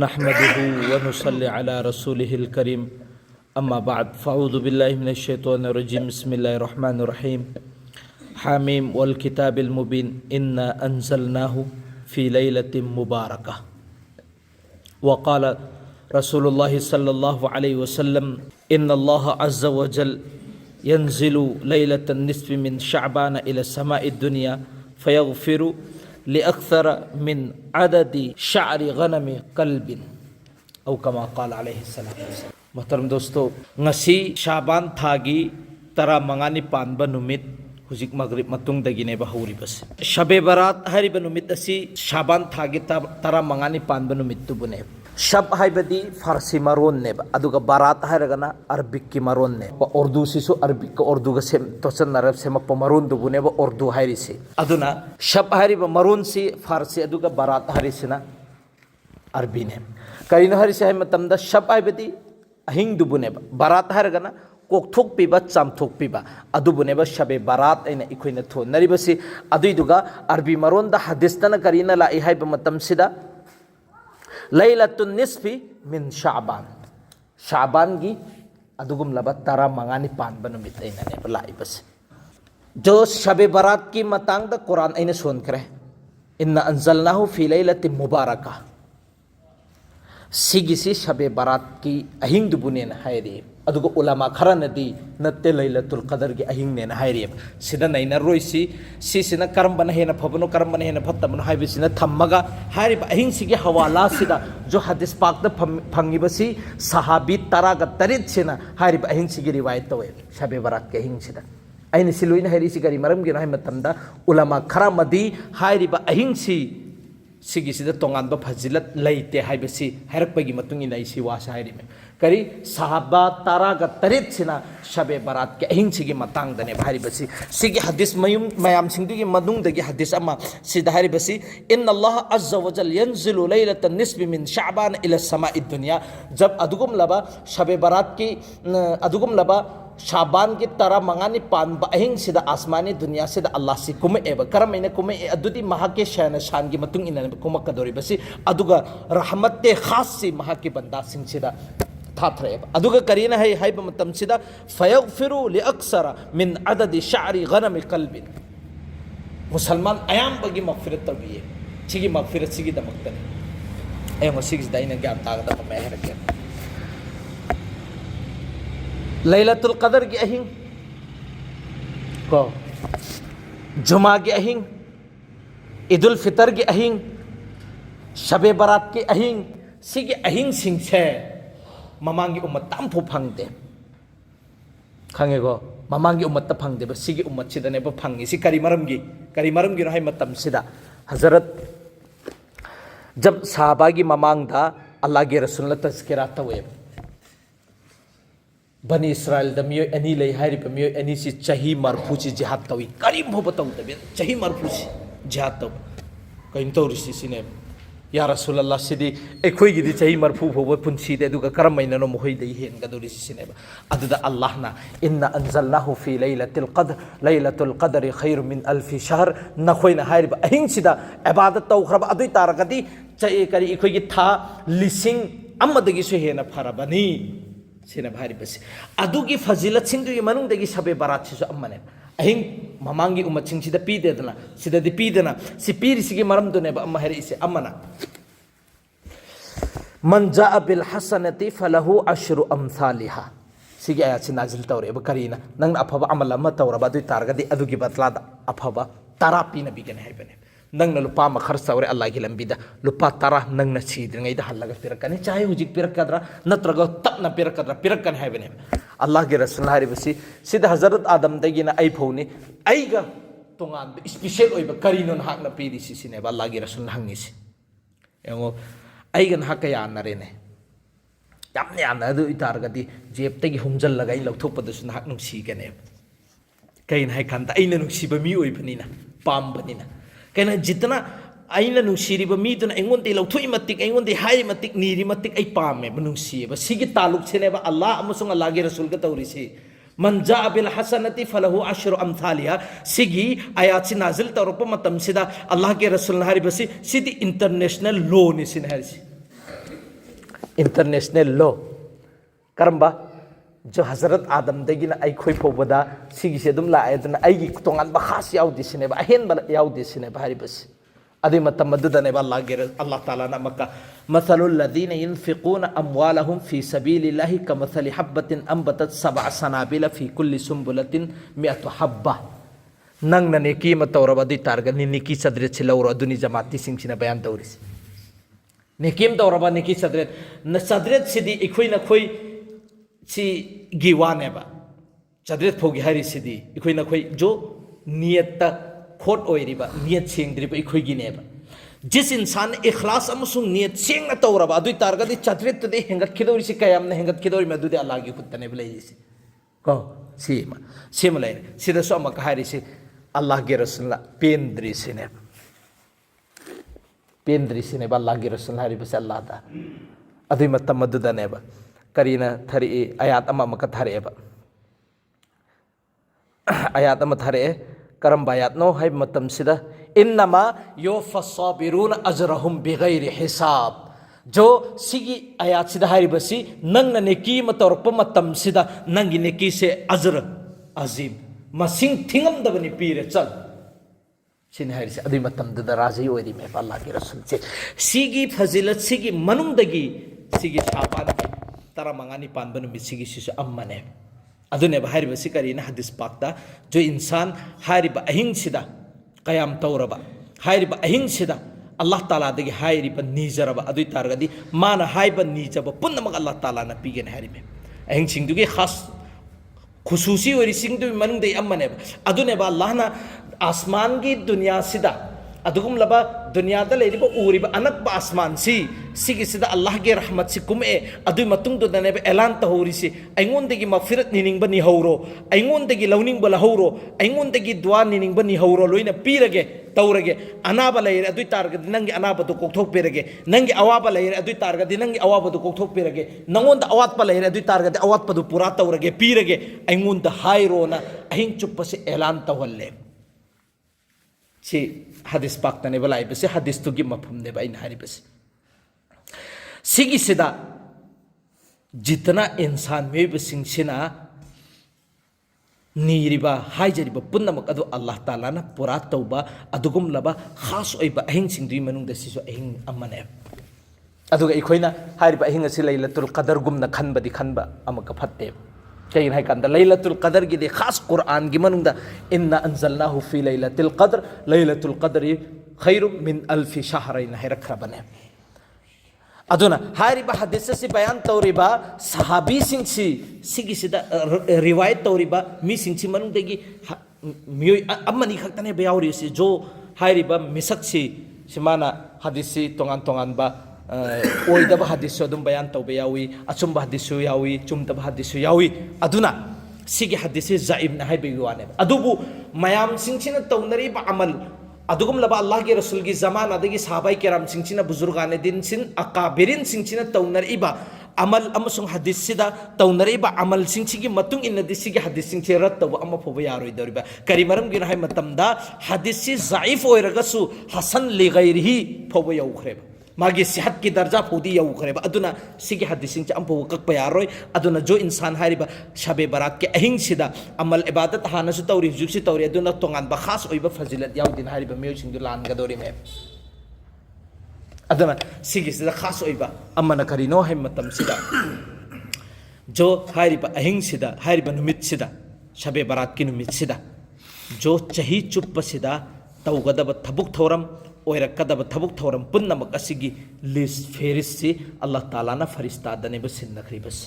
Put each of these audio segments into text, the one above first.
नहमदुहु व नुसल्ली अला रसूलिहिल करीम अम्मा बाद फ़अऊज़ु बिल्लाहि मिनश शैतानिर रजीम बिस्मिल्लाहिर रहमानिर रहीम हामीम वल किताबिल मुबीन इन्ना अंज़लनाहु फ़ी लैलतिन मुबारकह वक़ाल रसूलुल्लाहि सल्लल्लाहु अलैहि वसल्लम इन्नल्लाह अज़्ज़ व जल यंज़िलु लैलतन निस्फ़ि मिन शअबान इला समाइद दुनिया फ़यग़फ़िरु लिअक्सर मिन अददी शाअरि गनमि क़ल्बिन औ कमा क़ाल अलैहि सलातु वस्सलाम। मोहतरम दोस्तों, ngasi शाबान थागी तरा मंगानी पानबा नुमित हुजिक मगरिब मतुंगदगिनेबा हौरिबसे शबे बरात हारिबा नुमित असी शाबान थागी तरा मंगानी पानबा नुमित्तुबुने शब हाइबदी फारसी मरोन नेबा अदुगा बारात हाइरगना अरबिक की मरोन ने उर्दू सिसु अरबिक का उर्दू का सेम तोसन नरब सेमप मरोन दुबुनेबा उर्दू हाइरिसे अदुना शब हाइरिबा मरोन सी फारसी अदुगा बारात हारिसिना अरबी ने करिनो हारिसे हाइ मतमदा शब हाइबदी अहिंग दुबुनेबा बारात हाइरगना कोकथोक पीबा चामथोक पीबा अदुबुनेबा शबे बारात ऐना इखोइना थो नरिबसी अदुइदुगा अरबी मरोन दा हदीसतना करिना ला इहाइबा मतमसिदा लैलतुन निस्फी मिन शाबान शाबान की अदुगुम लबा तरा मंगानी पानबा नुमित ऐना ने लाइबसे जो शबे बारात की मतांग दा कुरान ऐना सोन करे इन्ना अंज़लनाहु फी लैलतिन मुबारकह सिगिसी शबे बारात की अहिंग दुबुनेन हायरी अदुगो उलमा खरनदी नत्ते लैलतुल कदर की अहिंग ने हायरी सिदा नैना रोइसी सिसिना करमबन हेना फबनो करमबन हेना फत्तबनो हाइबिसिना थम्मगा हायरी अहिंग सिगे हवाला सिदा जो हदीस पाक द फंगिबसी सहाबी तरागा तरित सिना हायरी अहिंग सिगे रिवायत तवे शबे बारात के अहिंग सिदा ऐन सिलुइन हायरी सिगरी मरम गिना हाय मतमदा उलमा खरमदी हायरी अहिंग सी सिगिसिदा तोंगानबा फजिलत लैते हाइबसी हैरकपगी मतुंगिना इसी वासा हायरिमे करी सहाबा तारागा तरेत सिना शबे बारात के अहिंग सिगी मतांग दने हायरिबसी सिगी हदीस मयुम मयाम सिंगदुगी मनुंगदगी हदीस अमा सिदा हायरिबसी इन्नल्लाह अज़्ज़ व जल यंज़िलु लैलतन निस्फ़ि मिन शअबान इला समाइद दुनिया जब अदुगुम लबा शबे बारात की अदुगुम लबा शाबान की तरा मंगानी पानबा अहिंग सिदा आसमानी दुनिया सिदा अल्लाह से कुमएबा करमैना कुमए अदुदी महाके शान शान की मतुंग इना कुमक्कदोरिबसी अदुगा रहमते खास से महाके बंदा सिंह सिदा थाथरेबा अदुगा करीना है हाइबा मतम सिदा फयग़फ़िरु लिअक्सर मिन अददी शाअरि गनमि क़ल्बिन मुसलमान अयाम बगी मग़फ़िरत तबिये सिगी मग़फ़िरत सिगी दमक्तने एमो सिगी दाइना ज्ञान तागदा महरके लैलतुल कदर की अहिंग को जुमा की अहिंग ईदुल फितर की अहिंग शबे बारात की अहिंग सिगी अहिंग सिंह छे ममांगी उम्मत तामफो फंगते खांगेगो ममांगी उम्मत फंगदे सिगी उम्मत सिदने ब फंगी सि करी मरमगी नो हाय मतम सिदा हजरत जब साहबा की ममांग दा अल्लाह के रसूल तज़किरा तवे बनी इसराइल द मियो एनी ले हायरिब मियो एनी सि चाही मरफू छि जिहाद तवी करीम हो बताउ तबे चाही मरफू छि जिहाद तव कइन तौरिसि सिने या रसूल अल्लाह सिदी एखोय गिदि चाही मरफू हो पुनसी दे दुगा करमैना नो मोहै दे हेन गदोरिसि सिने अदुदा अल्लाह ना इन्ना अंज़लनाहु फी लैलतुल क़द्र खैरु मिन अल्फि शहर नखोयना हायरिब अहिंग सिदा इबादत तौ खरब अदुई तारगदी चाही करी एखोय गि था लिसिंग अमदगी सु हेना फरबनी सिने भारिबसी अदुगी फजिलत सिंगदुगी मनुंगदगी शबे बारात सिसु अम्मने अहिंग ममांगी उम्मत सिंगसिदा पीदेदना सिददि पीदेना सि पीरिसिगी मरमदुनेबा अम्मा हरिसे अम्मना मन जाअ बिल हसनति फलहु अशरु अमसालिहा सिगी आयात नाजिल तौरेबा करीना नंग अफबा अमल अम्मा तौरबा दुई तारगदि अदुगी बतलादा अफबा तारापी नबीगने हायबने नंगना लुपा मखर सौरे अल्लाह की लंबीदा लुपा तरा नंगना सीद्रिंगैदा हल्लगा पिरकने चाहे हुजिक पिरकद्रा नत्रगा तपना पिरकद्रा पिरकन हायबने अल्लाह के रसूल हारिबसी सिदा हजरत आदम दगिना आई फौनी आईगा तोंगान स्पेशल ओइबा करिनो हाकना पीरिसि सिनेबा अल्लाह के रसूल हंगिसि एंगो आईगन हाका यानरेने यामने याना अदु इतारगदी जेबतगी हुमजल लगाई लौथोपदसु नाक नुंसीगने कइन हाय खानता आइना नुंसीबा मी ओइबनिना पामबनिना कहीं जितना अना नुसीब मीदुना ऐंगोंदे लौथोई मतिक ऐंगोंदे हाई मतिक नीरी मतिक ऐ पामे नुसीब सिगी तालुक सेनेबा अल्लाह अमसुंग अल्लाह के रसूल का तौरिसी मन जाअ बिल हसनति फलहु अशरु अमसालिहा सिगी आयात से नाजिल तौरप मतम सिदा अल्लाह के रसूल हारिबसी सिदी इंटरनेशनल लॉ नि सिन हारिसी इंटरनेशनल लॉ करम्बा जो हजरत आदम दगी ना खोई फोबदा सिगी से दुम लाएदना आईगी तोंगान बा खास याउदी सिने बा अहेन बा याउदी सिने बा हरिबस अदि मतम मददने बा अल्लाह ताला ना मक्का मसलुल लदीन यनफिकून अमवालहुम फी सबीलिल्लाहि कमसलि हब्बतिन अंबतत सबअ सनाबिल फी कुल्ली सुंबुलतिन मिअतु हब्बा नंग नने की मतौरब अदि तारग निकी सदरे छिलौर अदुनी जमाती सिंह सिना बयान तौरिस निकीम तौरब निकी सदरे न सदरे सिदी इखोई न खोई सी गिवानेबा सदरे फोगी हरि सिदी इखोई न खोई जो नियत खोट ओइरिबा नियत सेंगद्रिबा इखोई गिनेबा जिस इंसान इखलास अमसुंग नियत सेंग तौरब अदुई तारगदि सदरे तदे हेंगत खिदोरि से कयाम न हेंगत खिदोरि मदुदे अल्लाह की खुतने बलैजिसे को सीमा ले सिदसो अमक हरिसे अल्लाह के रसूल पेंद्री सिने अल्लाह के रसूल हरिबसे अल्लाह ता अदुई मतम मदुदनेबा करीना थरी आयात अमा मक थरेबा आयात अमा थरे करम आयात नो है मतम सिदा इन्नमा युफस्साबिरून अजरहुम बिगैरि हिसाब जो सिगी आयात सिदा हरिबसी नंग नेकी मतौरप मतम सिदा नंगी नेकी से अजर अजीम मसिंग थिंगम दबनी पीरे चल सिने हरिसे अदुई मतम ददा राजी ओइरि मे अल्लाह के रसूल से सिगी फजिलत सिगी मनुंग दगी सिगी शाबान तरा मंगानी पानबन मिसिगी सिसु अम्मने अदुने हरिबसी करीना हदीस पाकता जो इंसान हरिबा अहिंग सिदा कयाम तौरबा हरिबा अहिंग सिदा अल्लाह ताला दगी हाइरिबा नीजरबा अदुई तारगदी माना हाइबा नीजबा पुन्नमक अल्लाह ताला ना पीगेन हरिबे अहिंग सिंगदुगी खास खुसूसी ओइरि सिंगदु मनुंग दे अम्मने अदुने बा अल्लाह ना आसमान की दुनिया सिदा अदुगुम लबा दुनिया दा लेरिबा उरिबा अनकबा आसमान सिगी सिदा अल्लाह के रहमत सि कुमे अदुई मतुंग दो दने ऐलान तहोरिसि अइंगोंदगी मगफिरत निनिंगबा निहौरो अइंगोंदगी लौनिंगबा लहौरो अइंगोंदगी दुआ निनिंगबा निहौरो लोइना पीरगे तौरगे अनाबा लेरे अदुई तारगदि नंगी अनाबदो कोकथोक पेरगे नंगी अवाबा लेरे अदुई तारगदि नंगी अवाबदो कोकथोक पेरगे नंगोंदा अवातपा लेरे अदुई तारगदि अवातपदो पूरा तौरगे पीरगे अइंगोंदा हाइरोना अहिंग चुप्पसे ऐलान तहल्ले सी हदीस पाक्तने बलाई बसे हदीस तुगी मफहम ने बाइन हरी बसे सिगी सिदा जितना इंसान में बसिंगसिना नीरिबा हाइजरिबा पुन्नमक अदु अल्लाह ताला ना पुरा तौबा अदुगुम लबा खास ओइबा अहिंग सिंगदुई मनुंग दसिसो अहिंग अमने अदुगा इखोइना हारिबा अहिंग असि लैलतुल कदर गुमना खनबदि खनबा अमक फत्ते कहीं है कंदा लैलतुल कदर की दे खास कुरान की मनुंदा इन्ना अंज़लनाहु फी लैलतुल कदर खैरुम मिन अल्फि शहरैन है रखरा बने अदुना हारिबा हदीस से बयान तौरिबा सहाबी सिंसी सिगी सिदा रिवायत तौरिबा मी सिंसी मनुंदगी मियोय अम्मनी खक्तने बयावरी से जो हारिबा मिसक सिमाना हदीस तोंगान तोंगान बा ओइदब हदीस अदुम बयान तौबे यावी अचुम्बा हदीस यावी चुमतब हदीस यावी अदुना सिगी हदीस जाइब न हाइबे वाने अदुबु मयाम सिंचिना तौनरीबा अमल अदुगुम लबा अल्लाह के रसूल की जमान अदगी सहाबाई केराम सिंचिना बुजुर्गाने दिन सिन अकाबिरिन सिंचिना तौनरीबा अमल अमसुंग हदीस सिदा तौनरीबा अमल सिंचिगी मतुंग इन्नदि सिगी हदीस सिंचे रत तब अम फोबे यारोय दरिबा करीमरम गिन हाय मतमदा हदीस जाइफ ओइरगसु हसन लिगैरिही फोबे यौखरेबा मागी सेहत की दर्जा फोदी यौखरेबा अदुना सिगी हदीस सिंचे अम फोबे ककपा यारोय अदुना जो इंसान हारिबा शबे बारात के अहिंग सिदा अमल इबादत हानसु तौरी जुक्सि तौरी अदुना तोंगान बा खास ओइबा फजिलत याउदिन हारिबा मियो सिंदु लान गदोरी मे अदना सिगी सिदा खास ओइबा अमना करिनो है मतम सिदा जो हारिबा अहिंग सिदा हारिबा नुमित सिदा शबे बारात की नुमित सिदा जो चही चुप्प सिदा तौगदब थबुक थौरम ओइरकदब थबुक थौरम पुन्नमक असिगी लिस्ट फेरिस से अल्लाह ताला ना फरिश्ता दने बस सिन्नखरी बस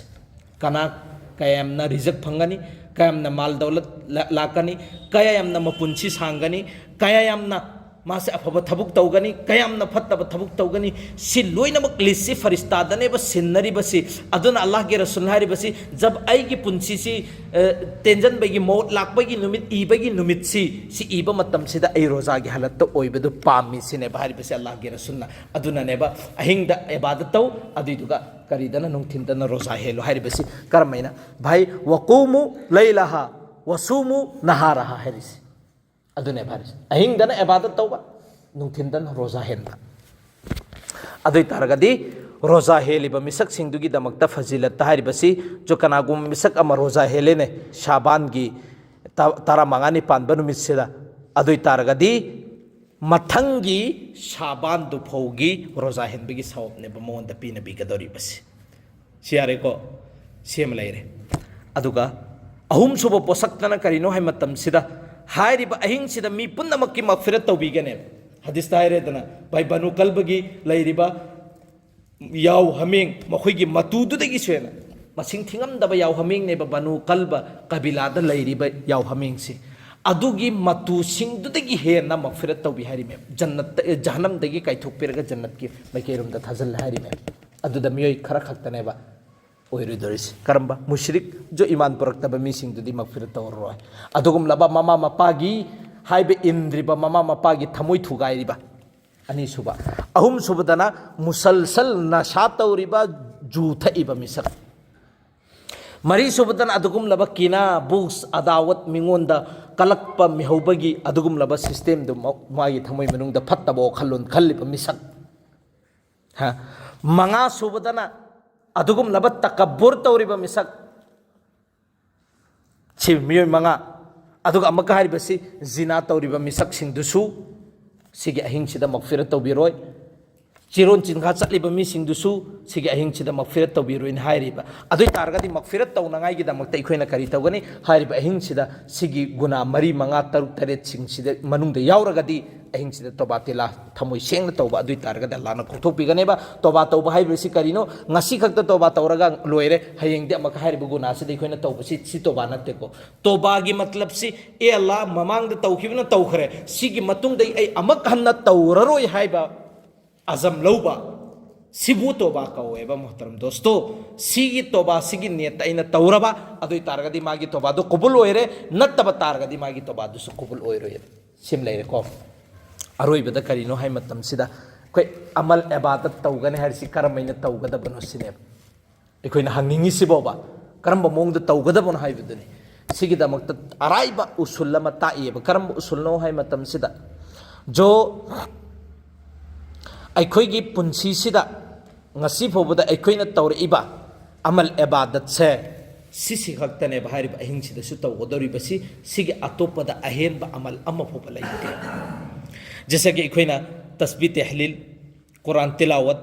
कना कयामना रिजक फंगनी कयामना माल दौलत लाकनी कयामना मपुंची सांगनी कयामना मासे अफब थबुक तौगनी कयामना फत्तब थबुक तौगनी सि लोइनमक लिस्ट फरिश्ता दने बस सिन्नरी बसी अदुना अल्लाह के रसूल हारि बसी जब आई की पुंची सी तेंजन बगी मौत लाकबगी नुमित ईबगी नुमित सी ईबा मतम सिदा आई रोजा की हालत तो ओइबदु पामी सिने बाहरी बसी अल्लाह के रसूलना अदुना नेबा अहिंगदा इबादत तौ अदिदुगा करीदना नुंथिंदना रोजा हेलो हारि बसी करमैना भाई वक़ूमु लैलहा वसूमु नहारहा हरिस अदुने भारिस अहिंगदना इबादत तौबा नुंथिंदना रोजा हेनबा अदुई तारगदी रोजा हेलिबा मिसक सिंदुगी दमकता फजिलत हारिबसी जो कनागुम मिसक अमा रोजा हेलेने शाबान की तारा मंगानी पानबा नुमितसिदा अदुई तारगदी मथंगी शाबान दुफौगी रोजा हेनबगी सवबने बमोंदा पीना बिगदोरिबसी सियारेको सेम लेरे अदुगा अहुम सुब पोसक्तना करिनो है मतमसिदा हारिबा अहिंसिदा मी पुन्नमक्की मगफिरत तौबीगने हदीस तायरेदना भाई बनु कल्बगी लैरिबा याव हमें मखोइगी मतुदुदगी सेना मसिंग थिंगमदबा याव हमें ने बनु कल्ब कबिलादा लैरिबा याव हमें से अदुगी मतु सिंगदुदगी हेना मगफिरत तौबी हारि में जन्नत जहन्नमदगी काइथोकपिरगा जन्नत की मैकेरुमदा थाजल हारि में अदुदा मियोय खरा खक्तनेबा ओइरुदोरिस करम्बा मुशरिक जो ईमान पुरक्तबा मिसिंगदुदी मगफिरत तौररोय अदुगुमलबा ममा मपागी हाइबे इंद्रिबा ममा मपागी थमोय थुगाइरिबा अनि सुबा अहुम सुबदना मुसलसल नशा तौरिबा जूथइबा मिसक मरी सुबदना अदुगुमलबा किना बुक्स अदावत मिंगोंदा कलक्पा मिहौबगी अदुगुमलबा सिस्टम दु मागी थमोय मनुंगदा फत्तबो खल्लोन खल्लिबा मिसक हा मंगा सुबदना अदुगुमलबा तकब्बुर तौरिबा मिसक छि मियोय मंगा अदुगा अमका हारिबसी जिना तौरिबा मिसक सिंदुसु सिगे अहिंसिदा मगफिरत तौबिरोय चिरोन चिन्खा चलिबा मिसिंदुसु सिगे अहिंसिदा मगफिरत तौबिरोय हारिबा अदुई तारगदी मगफिरत तौनंगाइगी दमक्ता इखोइना करि तौगनी हारिबा अहिंसिदा सिगी गुना मरी मंगा तरुक तरेत सिंगसिदा मनुंगदा यावरगदी अहिंसिदा तोबा तिला थमोय सेंगना तौबा अदुई तारगदा अल्लाहना खोथोकपिगनेबा तोबा तौबा हाइबसी करिनो ngasi खक्ता तोबा तौरगा लोइरे हयेंगदे अमका हारिबा गुनासिदा इखोइना तौबसी सि तोबा नतेको तोबागी मतलब सि ए अल्लाह ममांगदा तौखिबना तौखरे सिगी मतुंगदै ऐ अमक हन्ना तौररोय हाइबा अजम लौबा सिबु तोबा कौएबा मोहतरम दोस्तों सिगी तोबा सिगी नेत अइना तौरबा अदुई तारगदी मागी तोबा दो कबुल ओइरे नत्तबा तारगदी मागी तोबा दुसु कबुल ओइरोय सिम लेरे को अरोइबदा करिनो हाय मतम सिदा कोई अमल इबादत तौगने हरसी करमैना तौगदबनो सिने एखोइना हंगिंगी सिबोबा करम मोंगदा तौगदबनो हाइबदनी सिगी दमक्ता अराइबा उसुल लमा ताइएबा करम उसुलनो हाय मतम सिदा जो अखोइगी पुंसीसिदा ngasi phobada aikoina tawriba amal ibadat se sisi khakta ne bahari ahingsida su tawgodori basi sigi atopada ahenba amal amma phoba laite जैसे कि अखोइना तस्बीह तहलील कुरान तिलावत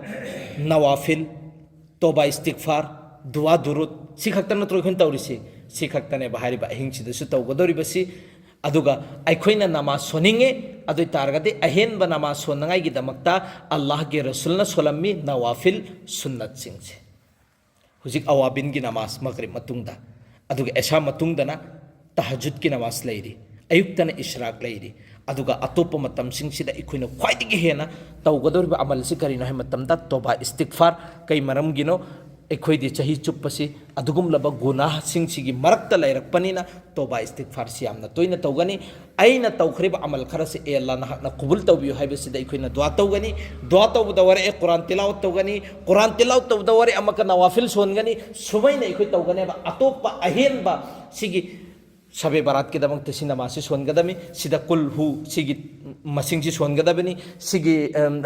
नवाफिल तोबा इस्तिगफार दुआ दुरूद सी खक्ता नत्रो खन तौरिसी सी खक्ता ने bahari ahingsida su tawgodori basi अदुगा अखोइना नमाज सोनिंगे अदुई तारगदे अहेनब नमाज सोनंगाइगी दमक्ता अल्लाह के रसूलना सोलम्मी नवाफिल सुन्नत सिंगसे हुजिक अवाबिन की नमाज मगरिब मतुंगदा अदुगा ऐशा मतुंगदना तहज्जुद की नमाज लैरी अयुक्तन इशराक लैरी अदुगा अतोप मतम सिंगसिदा इखोइना ख्वाइदिगी हेना तौगदोरिबा अमल से करिनो है मतमदा तौबा इस्तिगफार कई मरमगिनो एखोइदी चाही चुप्पसी अदुगुमलबा गुनाह सिंगसिगी मरक्ता लैरकपनिना तौबा इस्तिगफार सियामना तोइना तौगनी अइना तौखरिबा अमल खरसे ए अल्लाह ना कबूल तौबियो हाइबसिदा एखोइना दुआ तौगनी दुआ तौबदा वरे ए कुरान तिलावत तौगनी कुरान तिलावत तौबदा वरे अमका नवाफिल सोनगनी सुबैना एखोइ तौगनेबा अतोपा अहेनबा सिगी शबे बारात के दमक तसी नमाज सोनगदमी सिदा कुल हु सिगी मसिंग से सोनगदबनी सिगी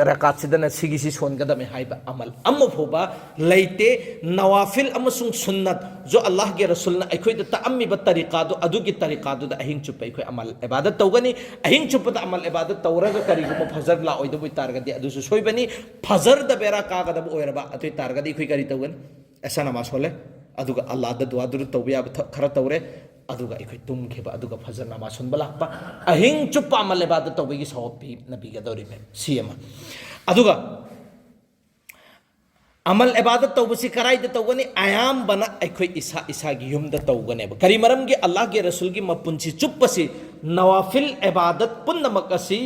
रकात सिदना सिगी से सोनगदमी हाइबा अमल अम्म फोबा लैते नवाफिल अमसुंग सुन्नत जो अल्लाह के रसूल ना अखोइ द तअम्मीबा तरीका दो अदु की तरीका दो अहिंग चुप अखोइ अमल इबादत तौगनी अहिंग चुप द अमल इबादत तौरगा करिगुम फजर ला ओइदबु तारगदी अदु सु सोइबनी फजर द बेरा कागदब ओइरबा अतु तारगदी अखोइ करि तौगन ऐसा नमाज होले अदुगा अल्लाह द दुआ दुरु तौबिया खरा तौरे अदुगा इखोइ तुमखेबा अदुगा फजर नमाज सुनबा लापा अहिंग चुप्पा अमल इबादत तौबगी सौपी नबीगा दौरिबे सीमा अदुगा अमल इबादत तौबसी कराइद तौगनी आयाम बना अखोइ इसा इसागी युमदा तौगनेबा करी मरमगे अल्लाह के रसूल की मपुंसी चुप्पसी नवाफिल इबादत पुन्नमकसी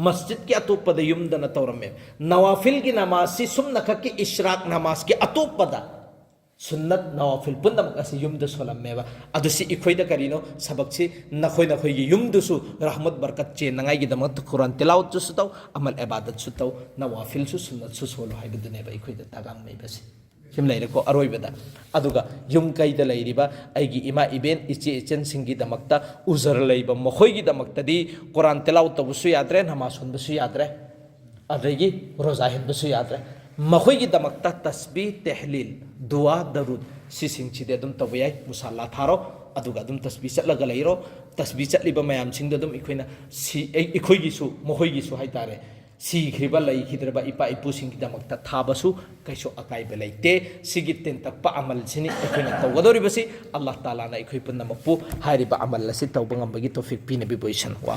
मस्जिद के अतोपद युमदा न तौरमे नवाफिल की नमाज सुमनख के इशराक नमाज के अतोपदा सुन्नत नवाफिल पुन्नमक असी युमदा सोलमेबा अदुसी इखोइदा करिनो सबकसी नखोइ नखोइगी युमदुसु रहमत बरकत चे नंगाइगी दमत कुरान तिलावत सु तौ अमल इबादत सु तौ नवाफिल सु सुन्नत सु सोलो हाइबदुनेबा इखोइदा तागाम मेबसी सिम लैरेको अरोइबदा अदुगा युम कैदा लैरिबा आइगी इमा इबेन इचे इचन सिंगी दमक्ता उजर लैबा मखोइगी दमक्तदी कुरान तिलावत तबसु याद्रे नमाज सुनबसु याद्रे अदगी रोजा हिंबसु याद्रे ꯃꯈꯣꯏꯒꯤꯗꯃꯛꯇ ꯇꯁꯕꯤ ꯇꯦꯍꯂꯤꯜ ꯗꯨꯋꯥ ꯗꯔꯨꯗ ꯁꯤꯁꯤꯡꯁꯤꯗꯤ ꯑꯗꯨꯝ ꯇꯧꯕ ꯌꯥꯏ ꯃꯨꯁꯥꯜꯂꯥ ꯊꯥꯔꯣ ꯑꯗꯨꯒ ꯑꯗꯨꯝ ꯇꯁꯕꯤ ꯆꯠꯂꯒ ꯂꯩꯔꯣ ꯇꯁꯕꯤ ꯆꯠꯂꯤꯕ ꯃꯌꯥꯝꯁꯤꯡꯗꯣ ꯑꯗꯨꯝ ꯑꯩꯈꯣꯏꯅ ꯑꯩꯈꯣꯏꯒꯤꯁꯨ ꯃꯈꯣꯏꯒꯤꯁꯨ ꯍꯥꯏꯇꯥꯔꯦ ꯁꯤꯈ꯭ꯔꯤꯕ ꯂꯩꯈꯤꯗ꯭ꯔꯕ ꯏꯄꯥ ꯏꯄꯨꯁꯤꯡꯒꯤꯗꯃꯛꯇ ꯊꯥꯕꯁꯨ ꯀꯩꯁꯨ ꯑꯀꯥꯏꯕ ꯂꯩꯇꯦ ꯁꯤꯒꯤ ꯇꯦꯟꯇꯛꯄ ꯑꯃꯜꯁꯤꯅꯤ ꯑꯩꯈꯣꯏꯅ ꯇꯧꯒꯗꯧꯔꯤꯕꯁꯤ ꯑꯜꯂꯥꯍ ꯇꯥꯂꯥꯅ ꯑꯩꯈꯣꯏ ꯄꯨꯝꯅꯃꯛꯄꯨ ꯍꯥꯏꯔꯤꯕ ꯑꯃꯜ ꯑꯁꯤ ꯇꯧꯕ ꯉꯝꯕꯒꯤ ꯇꯣꯐꯤꯛ ꯄꯤꯅꯕꯤꯕ ꯑꯣꯏꯁꯅꯨ ꯋꯥ